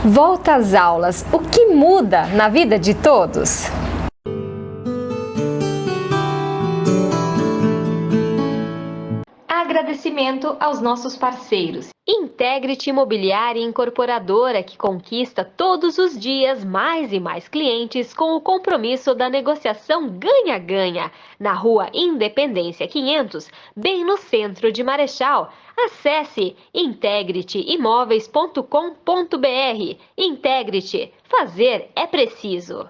Volta às aulas, o que muda na vida de todos? Agradecimento aos nossos parceiros. Integrity Imobiliária Incorporadora, que conquista todos os dias mais e mais clientes com o compromisso da negociação ganha-ganha. Na Rua Independência 500, bem no centro de Marechal. Acesse integrityimoveis.com.br. Integrity, fazer é preciso.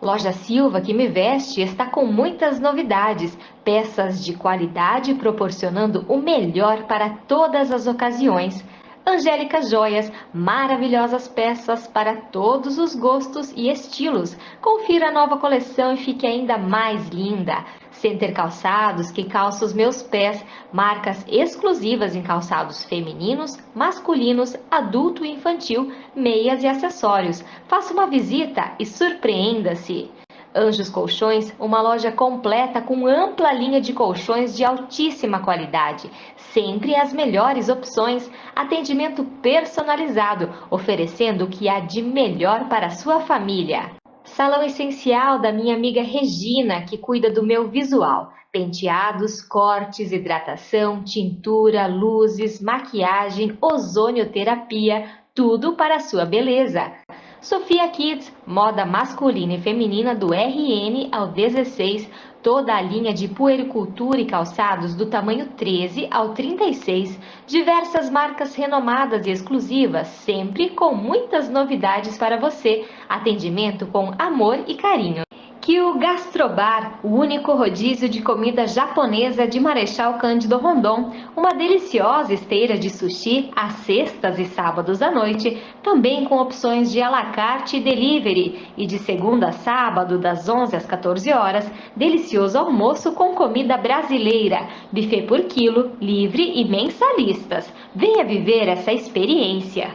Loja Silva que me veste está com muitas novidades, peças de qualidade proporcionando o melhor para todas as ocasiões. Angélica Joias, maravilhosas peças para todos os gostos e estilos. Confira a nova coleção e fique ainda mais linda. Center Calçados, que calça os meus pés, marcas exclusivas em calçados femininos, masculinos, adulto e infantil, meias e acessórios. Faça uma visita e surpreenda-se. Anjos Colchões, uma loja completa com ampla linha de colchões de altíssima qualidade. Sempre as melhores opções, atendimento personalizado, oferecendo o que há de melhor para a sua família. Salão Essencial da minha amiga Regina, que cuida do meu visual. Penteados, cortes, hidratação, tintura, luzes, maquiagem, ozonioterapia, tudo para a sua beleza. Sofia Kids, moda masculina e feminina do RN ao 16, toda a linha de puericultura e calçados do tamanho 13 ao 36, diversas marcas renomadas e exclusivas, sempre com muitas novidades para você, atendimento com amor e carinho. Kyu Gastrobar, o único rodízio de comida japonesa de Marechal Cândido Rondon, uma deliciosa esteira de sushi às sextas e sábados à noite, também com opções de à la carte e delivery, e de segunda a sábado, das 11 às 14 horas, delicioso almoço com comida brasileira, buffet por quilo, livre e mensalistas. Venha viver essa experiência.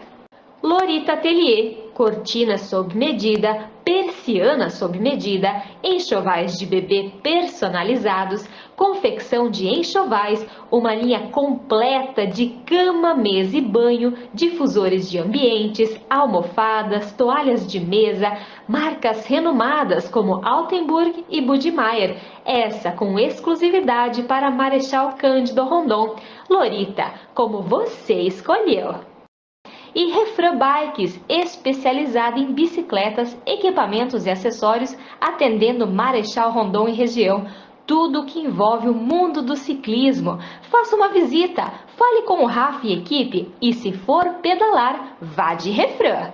Lorita Atelier, cortinas sob medida, persiana sob medida, enxovais de bebê personalizados, confecção de enxovais, uma linha completa de cama, mesa e banho, difusores de ambientes, almofadas, toalhas de mesa, marcas renomadas como Altenburg e Budmeier, essa com exclusividade para Marechal Cândido Rondon. Lorita, como você escolheu! E Refran Bikes, especializada em bicicletas, equipamentos e acessórios, atendendo Marechal Rondon e região. Tudo que envolve o mundo do ciclismo. Faça uma visita, fale com o Rafa e equipe e, se for pedalar, vá de Refran.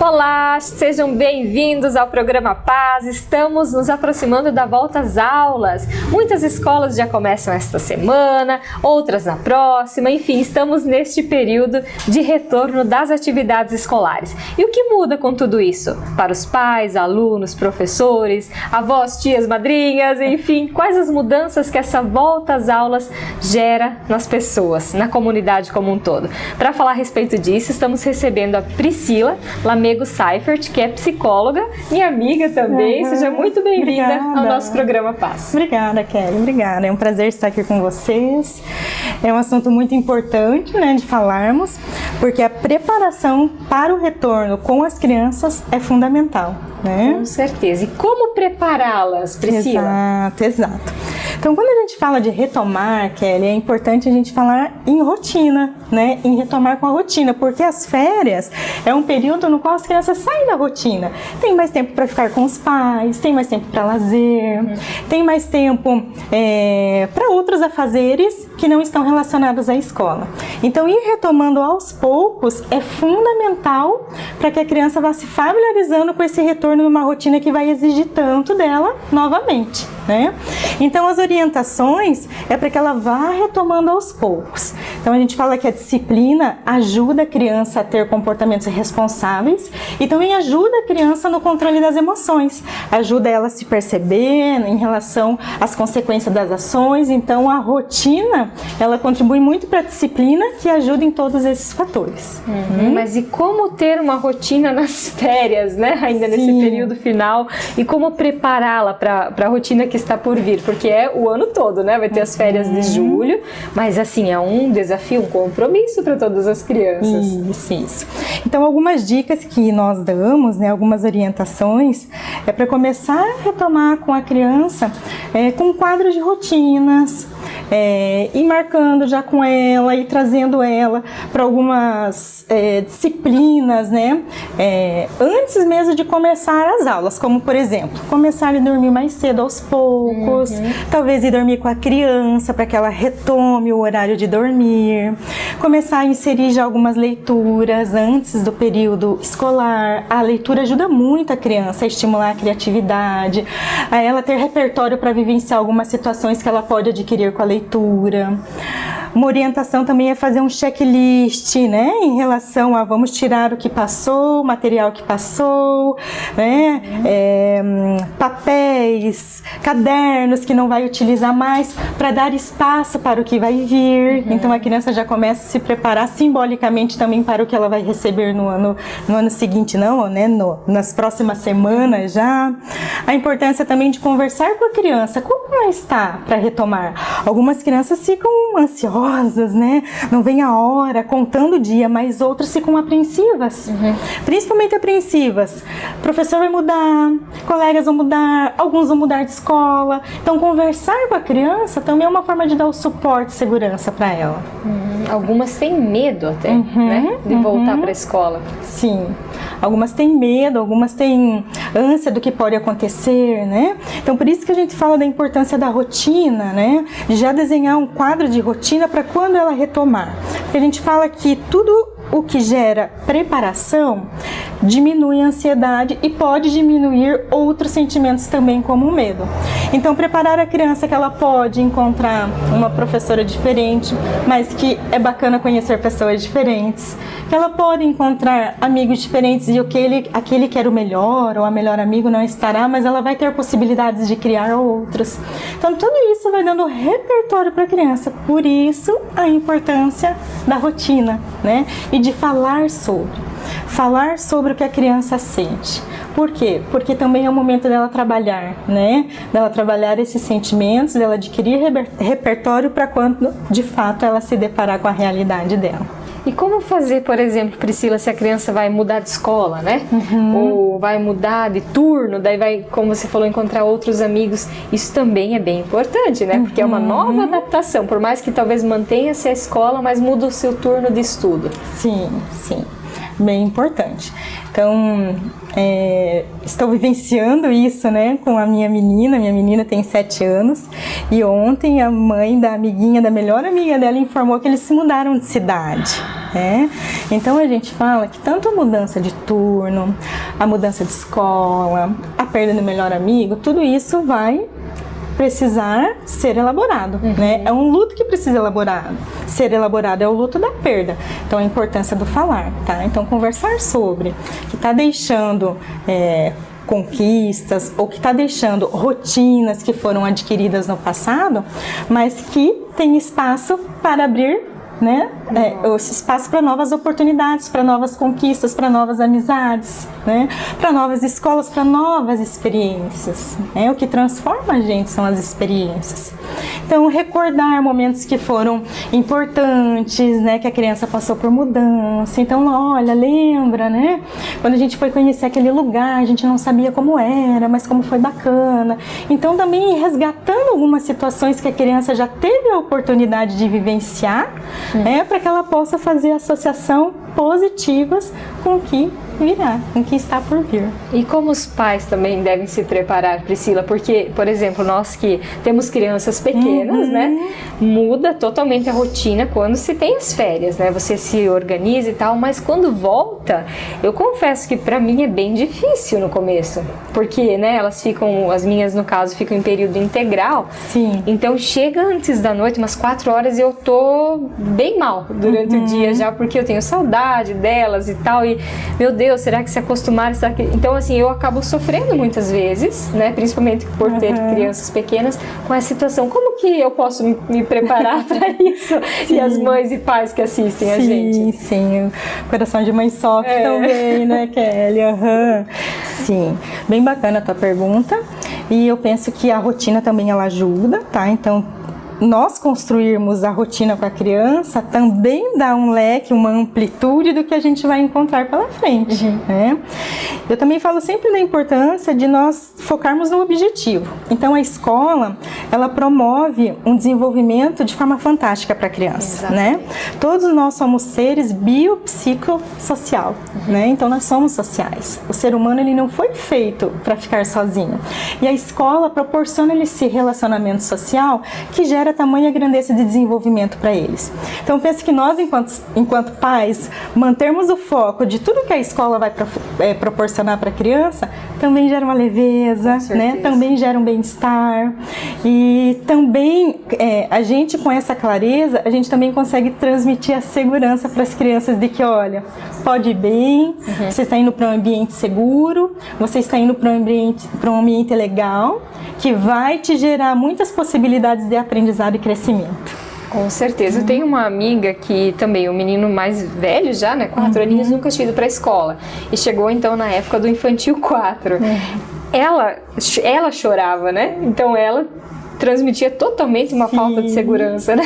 Olá, sejam bem-vindos ao programa Paz. Estamos nos aproximando da volta às aulas. Muitas escolas já começam esta semana, outras na próxima. Enfim, estamos neste período de retorno das atividades escolares. E o que muda com tudo isso? Para os pais, alunos, professores, avós, tias, madrinhas, enfim, quais as mudanças que essa volta às aulas gera nas pessoas, na comunidade como um todo? Para falar a respeito disso, estamos recebendo a Priscila Lamego Seifert, que é psicóloga, minha amiga também. Seja muito bem-vinda ao nosso programa Paz. Obrigada, Kelly. Obrigada. É um prazer estar aqui com vocês. É um assunto muito importante, né, de falarmos, porque a preparação para o retorno com as crianças é fundamental, né? Com certeza. E como prepará-las, Priscila? Exato. Então, quando a gente fala de retomar, Kelly, é importante a gente falar em rotina, né? Em retomar com a rotina, porque as férias é um período no qual as crianças saem da rotina. Tem mais tempo para ficar com os pais, tem mais tempo para lazer, tem mais tempo para outros afazeres que não estão relacionados à escola. Então, ir retomando aos poucos é fundamental para que a criança vá se familiarizando com esse retorno numa rotina que vai exigir tanto dela novamente, né? Então, as orientações é para que ela vá retomando aos poucos. Então, a gente fala que a disciplina ajuda a criança a ter comportamentos responsáveis e também ajuda a criança no controle das emoções, ajuda ela a se perceber em relação às consequências das ações. Então, a rotina, ela contribui muito para a disciplina, que ajuda em todos esses fatores. Mas e como ter uma rotina rotina nas férias, né? Ainda nesse período final, e como prepará-la para a rotina que está por vir, porque é o ano todo, né? Vai ter as férias de julho, mas assim, é um desafio, um compromisso para todas as crianças. Isso. Então, algumas dicas que nós damos, né, algumas orientações, é para começar a retomar com a criança com um quadro de rotinas, ir marcando já com ela e trazendo ela para algumas disciplinas, né? Antes mesmo de começar as aulas, como por exemplo, começar a dormir mais cedo aos poucos, talvez ir dormir com a criança para que ela retome o horário de dormir, começar a inserir já algumas leituras antes do período escolar. A leitura ajuda muito a criança a estimular a criatividade, a ela ter repertório para vivenciar algumas situações que ela pode adquirir com a leitura. Uma orientação também é fazer um checklist, né, em relação a vamos tirar o que passou, o material que passou, né, papéis, cadernos que não vai utilizar mais, para dar espaço para o que vai vir. Então a criança já começa a se preparar simbolicamente também para o que ela vai receber no ano seguinte, não, né, nas próximas semanas já. A importância também de conversar com a criança, como ela está para retomar. Algumas crianças ficam ansiosas, né? Não vem a hora, contando o dia, mas outras ficam apreensivas. Principalmente apreensivas. O professor vai mudar, colegas vão mudar, alguns vão mudar de escola. Então, conversar com a criança também é uma forma de dar o suporte e segurança para ela. Algumas têm medo até, né? De voltar para a escola. Sim. Algumas têm medo, algumas têm ânsia do que pode acontecer, né? Então, por isso que a gente fala da importância da rotina, né? De já desenhar um quadro de rotina para quando ela retomar. Porque a gente fala que tudo o que gera preparação diminui a ansiedade e pode diminuir outros sentimentos também, como o medo. Então, preparar a criança que ela pode encontrar uma professora diferente, mas que é bacana conhecer pessoas diferentes, que ela pode encontrar amigos diferentes e aquele que era o melhor ou a melhor amigo não estará, mas ela vai ter possibilidades de criar outros. Então, tudo isso vai dando repertório para a criança. Por isso, a importância da rotina, né? E de falar sobre o que a criança sente. Por quê? Porque também é o momento dela trabalhar, né? Dela trabalhar esses sentimentos, dela adquirir repertório para quando, de fato, ela se deparar com a realidade dela. E como fazer, por exemplo, Priscila, se a criança vai mudar de escola, né? Ou vai mudar de turno, daí vai, como você falou, encontrar outros amigos. Isso também é bem importante, né? Porque é uma nova adaptação, por mais que talvez mantenha-se a escola, mas muda o seu turno de estudo. Sim. Bem importante. Então, estou vivenciando isso, né, com a minha menina tem 7 anos, e ontem a mãe da amiguinha, da melhor amiga dela, informou que eles se mudaram de cidade, né? Então a gente fala que tanto a mudança de turno, a mudança de escola, a perda do melhor amigo, tudo isso vai precisar ser elaborado, né? É um luto que precisa ser elaborado, é o luto da perda. Então, a importância do falar, tá? Então, conversar sobre que está deixando conquistas ou que está deixando rotinas que foram adquiridas no passado, mas que tem espaço para abrir, né, esse espaço para novas oportunidades, para novas conquistas, para novas amizades, né, para novas escolas, para novas experiências, né? O que transforma a gente são as experiências. Então, recordar momentos que foram importantes, né, que a criança passou por mudança. Então, olha, lembra, né, quando a gente foi conhecer aquele lugar, a gente não sabia como era, mas como foi bacana. Então, também resgatando algumas situações que a criança já teve a oportunidade de vivenciar, para que ela possa fazer associação positivas com o que virá, com o que está por vir. E como os pais também devem se preparar, Priscila? Porque, por exemplo, nós que temos crianças pequenas, né, muda totalmente a rotina quando se tem as férias, né? Você se organiza e tal, mas quando volta, eu confesso que para mim é bem difícil no começo, porque, né, elas ficam, as minhas no caso, ficam em período integral. Sim. Então chega antes da noite, umas 4 horas, e eu tô bem mal durante o dia já, porque eu tenho saudade delas e tal, e meu Deus, Deus, será que se acostumaram? Será que... Então, assim, eu acabo sofrendo muitas vezes, né? Principalmente por ter crianças pequenas, com essa situação. Como que eu posso me preparar para isso? E as mães e pais que assistem a gente? Sim, o coração de mãe sofre também, né, Kelly? Sim, bem bacana a tua pergunta. E eu penso que a rotina também ela ajuda, tá? Então, nós construirmos a rotina com a criança também dá um leque, uma amplitude do que a gente vai encontrar pela frente, né? Eu também falo sempre da importância de nós focarmos no objetivo. Então, a escola, ela promove um desenvolvimento de forma fantástica para a criança, né? Todos nós somos seres biopsicossocial, né? Então, nós somos sociais. O ser humano, ele não foi feito para ficar sozinho. E a escola proporciona esse relacionamento social que gera tamanha grandeza de desenvolvimento para eles. Então, penso que nós, enquanto pais, mantermos o foco de tudo que a escola vai proporcionar para a criança, também gera uma leveza, né? Também gera um bem-estar. E também, a gente, com essa clareza, a gente também consegue transmitir a segurança para as crianças de que, olha, pode ir bem, você está indo para um ambiente seguro, você está indo para um ambiente legal, que vai te gerar muitas possibilidades de aprendizado e crescimento. Com certeza. Eu tenho uma amiga que também, um menino mais velho já, né, 4 aninhos, nunca tinha ido para a escola. E chegou então na época do infantil 4. Ela chorava, né? Então ela transmitia totalmente uma falta de segurança, né?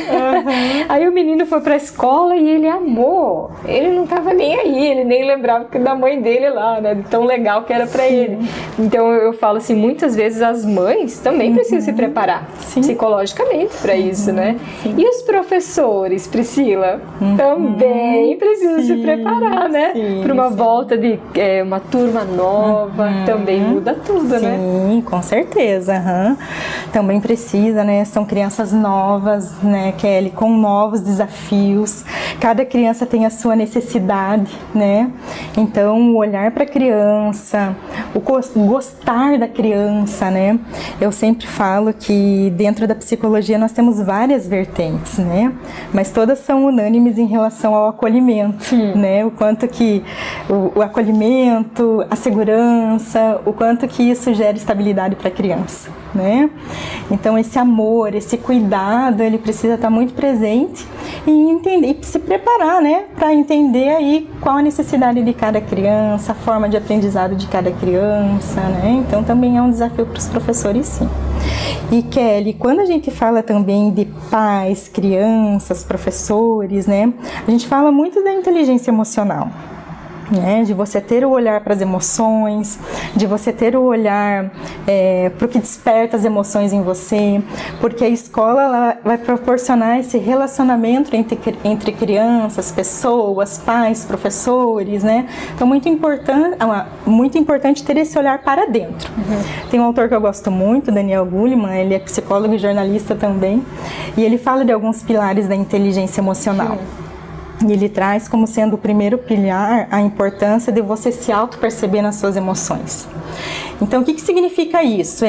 Aí o menino foi pra escola e ele amou. Ele não tava nem aí, ele nem lembrava da mãe dele lá, né? Tão legal que era pra ele. Então eu falo assim, muitas vezes as mães também precisam se preparar psicologicamente pra isso, né? E os professores, Priscila, também precisam se preparar, né? Pra uma volta de uma turma nova, também muda tudo, né? Sim, com certeza. Também precisa, né? São crianças novas, né, Kelly, com novos desafios. Cada criança tem a sua necessidade, né? Então, o olhar para a criança, o gostar da criança, né? Eu sempre falo que dentro da psicologia nós temos várias vertentes, né? Mas todas são unânimes em relação ao acolhimento, né? O quanto que o acolhimento, a segurança, o quanto que isso gera estabilidade para a criança, né? Então, esse amor, esse cuidado, ele precisa estar muito presente e entender, e se preparar, né, para entender aí qual a necessidade de cada criança, a forma de aprendizado de cada criança, né? Então, também é um desafio para os professores, sim. E, Kelly, quando a gente fala também de pais, crianças, professores, né, a gente fala muito da inteligência emocional. Né, de você ter o olhar para as emoções, de você ter o olhar para o que desperta as emoções em você, porque a escola ela vai proporcionar esse relacionamento entre crianças, pessoas, pais, professores, né? Então, muito importante ter esse olhar para dentro. Tem um autor que eu gosto muito, Daniel Goleman, ele é psicólogo e jornalista também, e ele fala de alguns pilares da inteligência emocional. E ele traz como sendo o primeiro pilar a importância de você se auto-perceber nas suas emoções. Então, o que significa isso?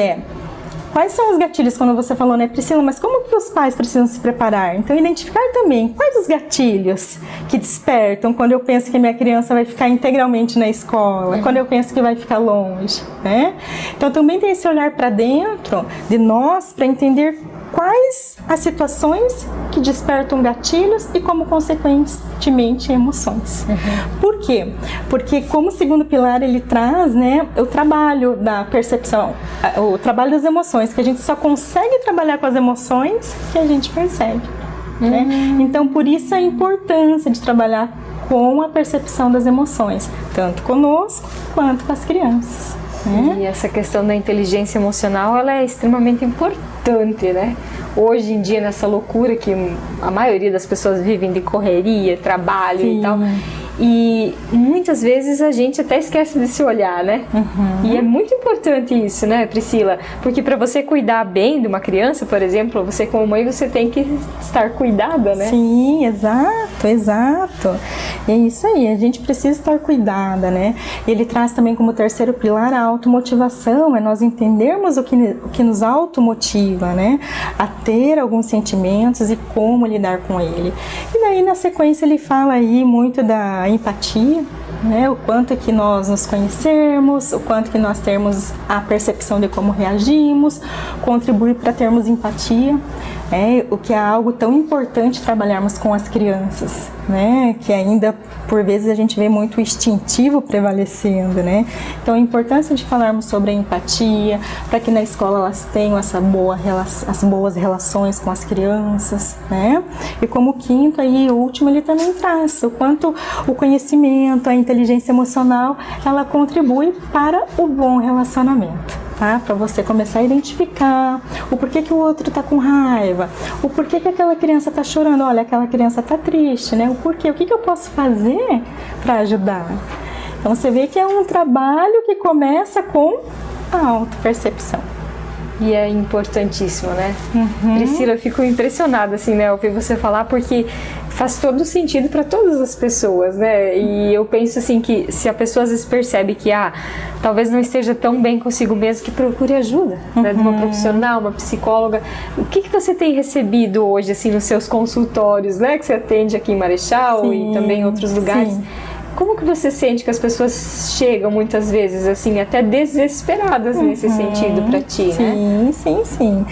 Quais são os gatilhos, quando você falou, né, Priscila, mas como que os pais precisam se preparar? Então, identificar também quais os gatilhos que despertam quando eu penso que minha criança vai ficar integralmente na escola, quando eu penso que vai ficar longe, né? Então, também tem esse olhar para dentro de nós para entender quais as situações que despertam gatilhos e, como consequentemente, emoções. Por quê? Porque, como segundo pilar, ele traz, né, o trabalho da percepção, o trabalho das emoções, que a gente só consegue trabalhar com as emoções que a gente percebe. Né? Então, por isso a importância de trabalhar com a percepção das emoções, tanto conosco quanto com as crianças. E essa questão da inteligência emocional, ela é extremamente importante, né? Hoje em dia, nessa loucura que a maioria das pessoas vivem de correria, trabalho e tal, e muitas vezes a gente até esquece de se olhar, né? E é muito importante isso, né, Priscila? Porque para você cuidar bem de uma criança, por exemplo, você como mãe, você tem que estar cuidada, né? Sim, exato. É isso aí, a gente precisa estar cuidada, né? Ele traz também como terceiro pilar a automotivação, é nós entendermos o que nos automotiva, né? A ter alguns sentimentos e como lidar com ele. E daí, na sequência, ele fala aí muito da empatia, né? O quanto que nós nos conhecermos, o quanto que nós termos a percepção de como reagimos, contribui para termos empatia, o que é algo tão importante trabalharmos com as crianças, né? Que ainda por vezes a gente vê muito o instintivo prevalecendo, né? Então a importância de falarmos sobre a empatia, para que na escola elas tenham as boas relações com as crianças, né? E como quinto e último, ele também traz o quanto o conhecimento, a inteligência emocional, ela contribui para o bom relacionamento. Tá? Para você começar a identificar o porquê que o outro está com raiva, o porquê que aquela criança está chorando, olha, aquela criança está triste, né? O porquê, o que eu posso fazer para ajudar? Então você vê que é um trabalho que começa com a autopercepção. E é importantíssimo, né? Priscila, eu fico impressionada, assim, né, ouvir você falar, porque faz todo sentido para todas as pessoas, né? E eu penso, assim, que se a pessoa às vezes percebe que, talvez não esteja tão bem consigo mesmo, que procure ajuda, né, de uma profissional, uma psicóloga. O que você tem recebido hoje, assim, nos seus consultórios, né? Que você atende aqui em Marechal, sim, e também em outros lugares. Sim. Como que você sente que as pessoas chegam muitas vezes, assim, até desesperadas nesse sentido para ti, né? Sim.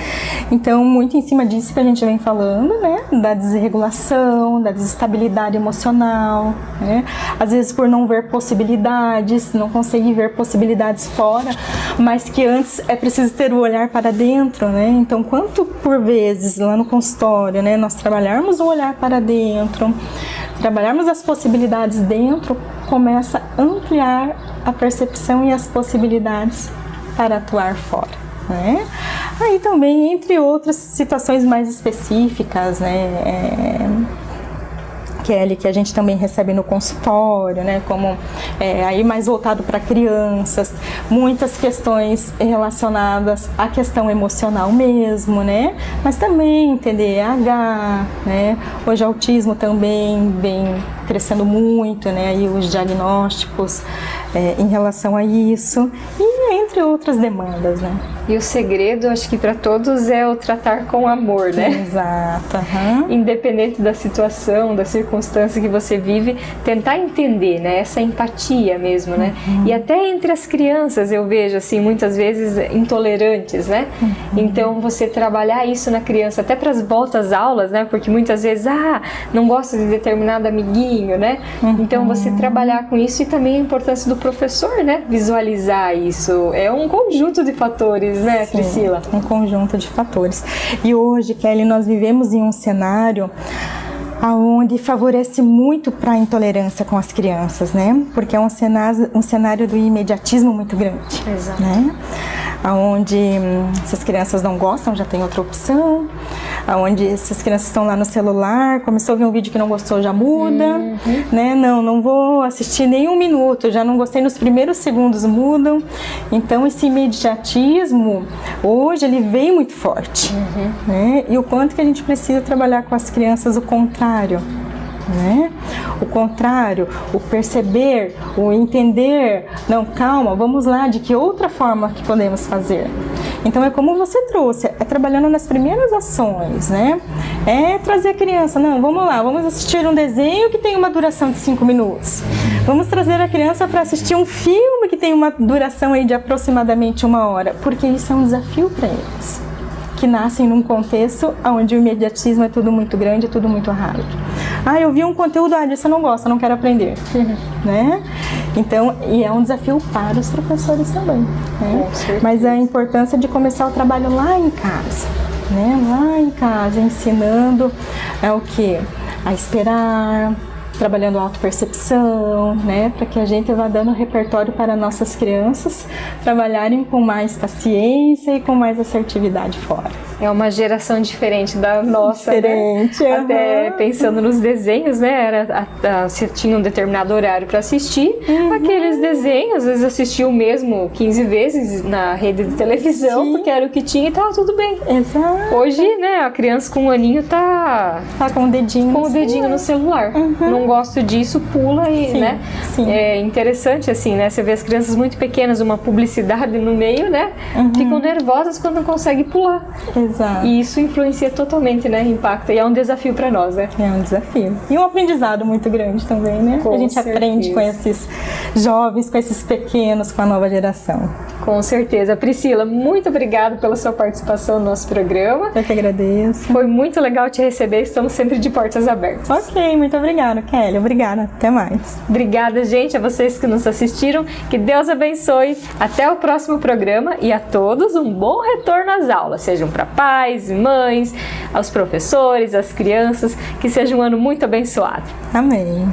Então, muito em cima disso que a gente vem falando, né? Da desregulação, da desestabilidade emocional, né? Às vezes por não ver possibilidades, não conseguir ver possibilidades fora, mas que antes é preciso ter o olhar para dentro, né? Então, quanto por vezes lá no consultório, né? Nós trabalharmos o olhar para dentro, trabalharmos as possibilidades dentro, começa a ampliar a percepção e as possibilidades para atuar fora, né? Aí também, entre outras situações mais específicas, né? Kelly, que a gente também recebe no consultório, né? Como aí mais voltado para crianças, muitas questões relacionadas à questão emocional mesmo, né? Mas também TDAH, né? Hoje autismo também vem crescendo muito, né? E os diagnósticos em relação a isso, e entre outras demandas, né? E o segredo, acho que para todos, é o tratar com amor, né? Exato. Independente da situação, da circunstância que você vive, tentar entender, né? Essa empatia mesmo, né? E até entre as crianças eu vejo, assim, muitas vezes intolerantes, né? Então você trabalhar isso na criança, até para as voltas às aulas, né? Porque muitas vezes, não gosta de determinado amiguinho, né? Então você trabalhar com isso, e também a importância do professor, né? Visualizar isso. É um conjunto de fatores, né, Sim, Priscila? Um conjunto de fatores. E hoje, Kelly, nós vivemos em um cenário onde favorece muito para a intolerância com as crianças, né? Porque é um cenário do imediatismo muito grande. Exato. Né? Onde se as crianças não gostam, já tem outra opção. Onde se as crianças estão lá no celular, começou a ver um vídeo que não gostou, já muda, né? Não vou assistir nem um minuto, já não gostei nos primeiros segundos, mudam. Então esse imediatismo, hoje, ele vem muito forte, né? E o quanto que a gente precisa trabalhar com as crianças o contrário, né? O contrário, o perceber, o entender, não, calma, vamos lá, de que outra forma que podemos fazer. Então é como você trouxe, é trabalhando nas primeiras ações, né? É trazer a criança, não, vamos lá, vamos assistir um desenho que tem uma duração de 5 minutos. Vamos trazer a criança para assistir um filme que tem uma duração aí de aproximadamente 1 hora, porque isso é um desafio para eles, que nascem num contexto onde o imediatismo é tudo muito grande, é tudo muito rápido. Eu vi um conteúdo, disso eu não gosto, eu não quero aprender, né? Então, e é um desafio para os professores também, né? Mas a importância de começar o trabalho lá em casa, né? Lá em casa, ensinando o quê? A esperar, trabalhando a autopercepção, né, para que a gente vá dando repertório para nossas crianças trabalharem com mais paciência e com mais assertividade fora. É uma geração diferente da nossa, diferente, né? Até pensando nos desenhos, né? Você tinha um determinado horário para assistir aqueles desenhos, às vezes assistia o mesmo 15 vezes na rede de televisão, porque era o que tinha e tava tudo bem. Exato. Hoje, né, a criança com 1 aninho tá com o dedinho no celular. Não gosto disso, pula e, Sim, né? sim. É interessante assim, né? Você vê as crianças muito pequenas, uma publicidade no meio, né? Ficam nervosas quando não conseguem pular. Exato. E isso influencia totalmente, né? Impacta. E é um desafio para nós, né? É um desafio. E um aprendizado muito grande também, né? Com a gente certeza. aprende com esses jovens, com esses pequenos, com a nova geração. Com certeza. Priscila, muito obrigada pela sua participação no nosso programa. Eu que agradeço. Foi muito legal te receber, estamos sempre de portas abertas. Ok, muito obrigada, Kelly. Obrigada. Até mais. Obrigada, gente, a vocês que nos assistiram. Que Deus abençoe. Até o próximo programa e a todos um bom retorno às aulas, sejam para pais, mães, aos professores, às crianças. Que seja um ano muito abençoado. Amém.